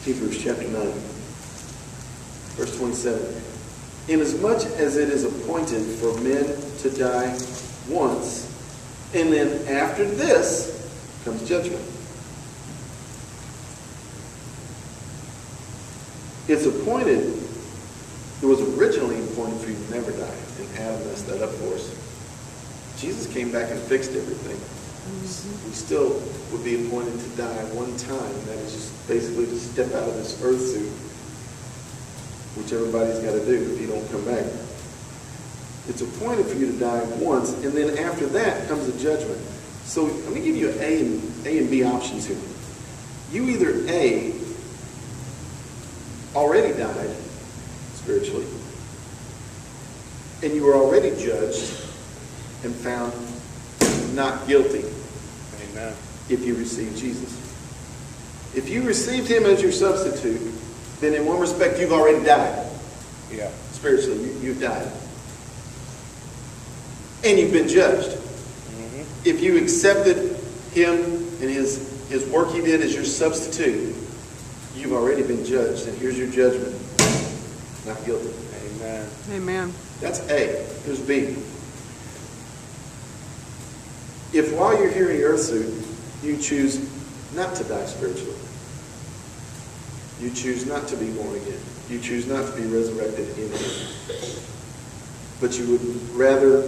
Hebrews chapter 9, verse 27. Inasmuch as it is appointed for men to die once, and then after this comes judgment. It's appointed, it was originally appointed for you to never die, and Adam messed that up for us. Jesus came back and fixed everything. We still would be appointed to die one time. That is just basically to step out of this earth suit, which everybody's got to do if you don't come back. It's appointed for you to die once, and then after that comes the judgment. So let me give you A and B options here. You either A, already died spiritually, and you were already judged and found not guilty. Amen. If you receive Jesus. If you received him as your substitute, then in one respect you've already died. Yeah. Spiritually, you've died. And you've been judged. Mm-hmm. If you accepted him and his work he did as your substitute, you've already been judged. And here's your judgment. Not guilty. Amen. Amen. That's A. Here's B. If while you're here in the earth suit, you choose not to die spiritually, you choose not to be born again, you choose not to be resurrected in him, but you would rather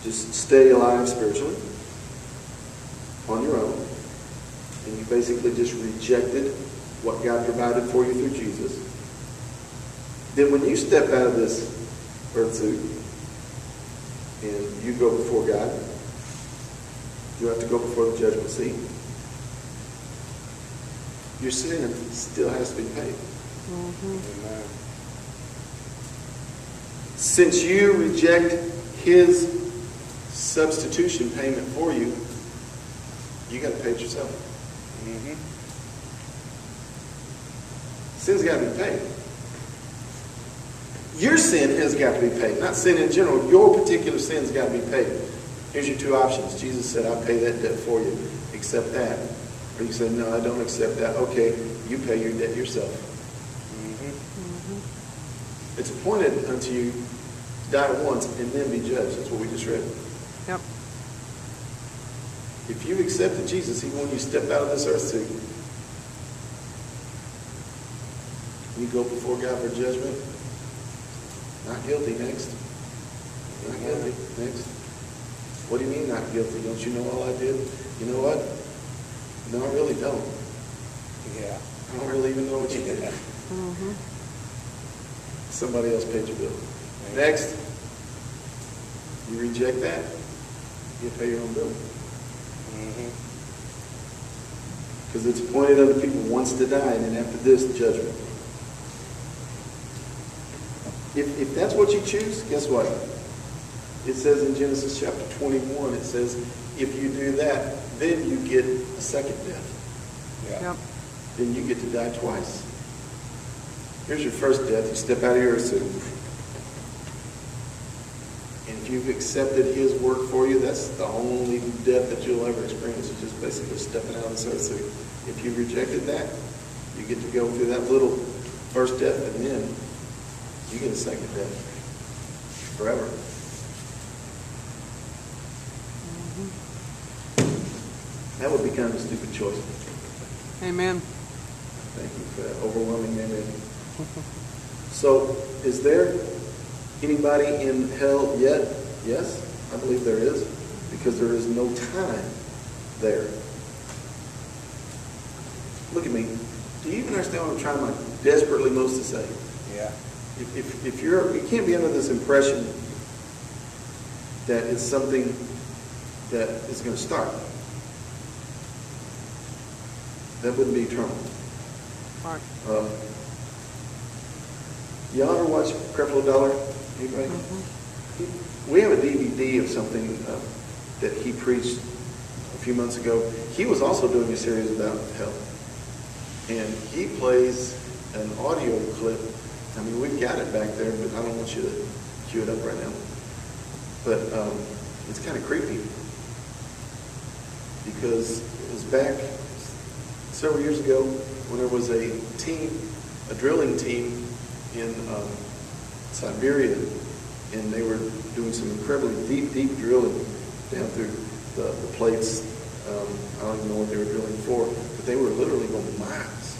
just stay alive spiritually on your own, and you basically just rejected what God provided for you through Jesus, then when you step out of this earth suit and you go before God, you have to go before the judgment seat. Your sin still has to be paid. Mm-hmm. Amen. Since you reject his substitution payment for you, you got to pay it yourself. Mm-hmm. Sin's got to be paid. Your sin has got to be paid. Not sin in general. Your particular sin's got to be paid. Here's your two options. Jesus said, I'll pay that debt for you. Accept that. Or you say, no, I don't accept that. Okay, you pay your debt yourself. Mm-hmm. Mm-hmm. It's appointed unto you to die once and then be judged. That's what we just read. Yep. If you've accepted Jesus, even when you step out of this earth suit, you go before God for judgment. Not guilty, next. Not guilty, next. What do you mean not guilty? Don't you know all I did? You know what? No, I really don't. Yeah. I don't really even know what you did. Mm-hmm. Somebody else paid your bill. Next. You reject that, you pay your own bill. Mm-hmm. Because it's appointed unto people once to die, and then after this, judgment. If that's what you choose, guess what? It says in Genesis chapter 21, it says, if you do that, then you get a second death. Yeah. Yep. Then you get to die twice. Here's your first death. You step out of your earth suit. And if you've accepted his work for you, that's the only death that you'll ever experience. It's just basically stepping out of this earth suit. If you rejected that, you get to go through that little first death, and then you get a second death. Forever. That would be kind of a stupid choice. Amen. Thank you for that overwhelming amen. So, is there anybody in hell yet? Yes, I believe there is, because there is no time there. Look at me. Do you even understand what I'm trying my desperately most to say? Yeah. If you can't be under this impression that it's something that is going to start. That wouldn't be eternal. Right. Y'all ever watch Creflo Dollar? Anybody? Mm-hmm. We have a DVD of something that he preached a few months ago. He was also doing a series about hell. And he plays an audio clip. I mean, we've got it back there, but I don't want you to cue it up right now. But it's kind of creepy. Because it was back several years ago, when there was a drilling team in Siberia, and they were doing some incredibly deep drilling down through the plates. I don't even know what they were drilling for, but they were literally going miles.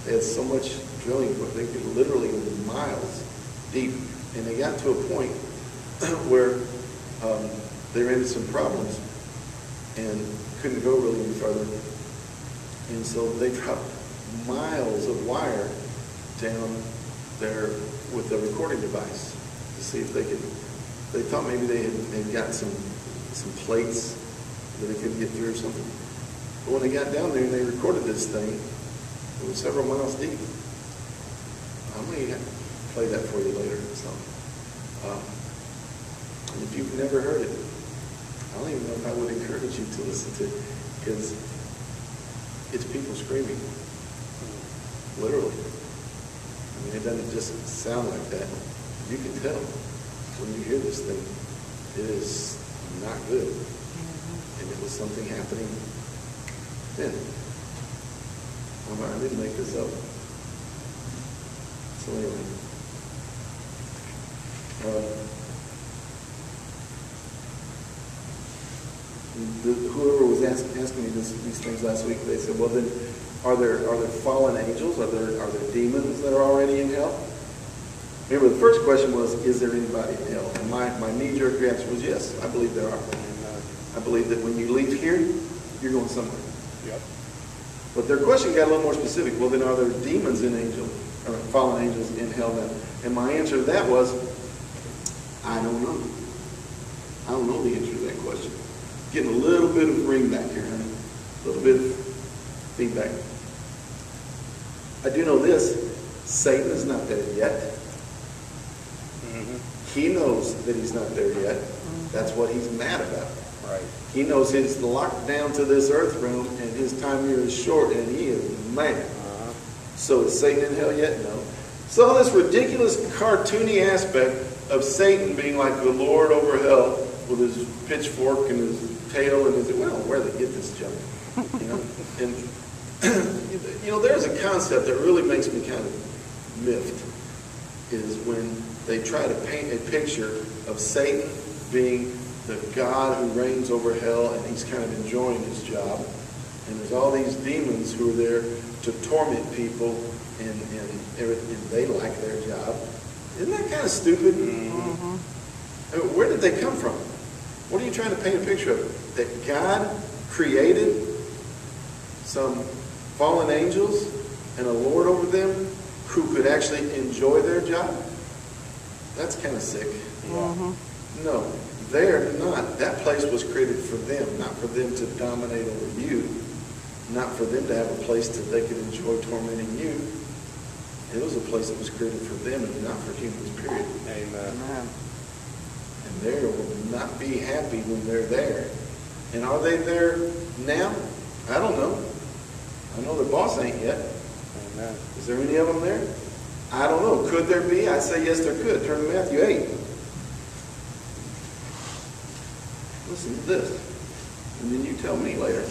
They had so much drilling, but they could literally go miles deep. And they got to a point where they ran into some problems and couldn't go really any further. And so they dropped miles of wire down there with a recording device to see if they could. They thought maybe they'd got some plates that they couldn't get through or something. But when they got down there and they recorded this thing, it was several miles deep. I may play that for you later. So, and if you've never heard it, I don't even know if I would encourage you to listen to it, because it's people screaming, literally. I mean, it doesn't just sound like that. You can tell when you hear this thing, it is not good. And it was something happening then. I didn't make this up. So anyway. Whoever was asking me these things last week, they said, well then, are there fallen angels? Are there demons that are already in hell? Remember, the first question was, is there anybody in hell? And my knee-jerk answer was yes, I believe there are. I believe that when you leave here, you're going somewhere. Yep. But their question got a little more specific. Well, then are there demons in or fallen angels in hell then? And my answer to that was, I don't know. I don't know the answer to that question. Getting a little bit of ring back here, honey. A little bit of feedback. I do know this. Satan is not there yet. Mm-hmm. He knows that he's not there yet. That's what he's mad about. Right. He knows he's locked down to this earth realm, and his time here is short, and he is mad. Uh-huh. So is Satan in hell yet? No. So this ridiculous cartoony aspect of Satan being like the Lord over hell with his pitchfork and his tail and his, well, where they get this junk, you know? And you know, there's a concept that really makes me kind of miffed, is when they try to paint a picture of Satan being the God who reigns over hell, and he's kind of enjoying his job. And there's all these demons who are there to torment people, and they like their job. Isn't that kind of stupid? Mm-hmm. I mean, where did they come from? What are you trying to paint a picture of? That God created some fallen angels and a Lord over them who could actually enjoy their job? That's kind of sick. Yeah. No. They're not. That place was created for them, not for them to dominate over you, not for them to have a place that they could enjoy tormenting you. It was a place that was created for them and not for humans, period. Amen. And they will not be happy when they're there. And are they there now? I don't know. I know their boss ain't yet. Amen. Is there any of them there? I don't know. Could there be? I say yes, there could. Turn to Matthew 8. Listen to this, and then you tell me later.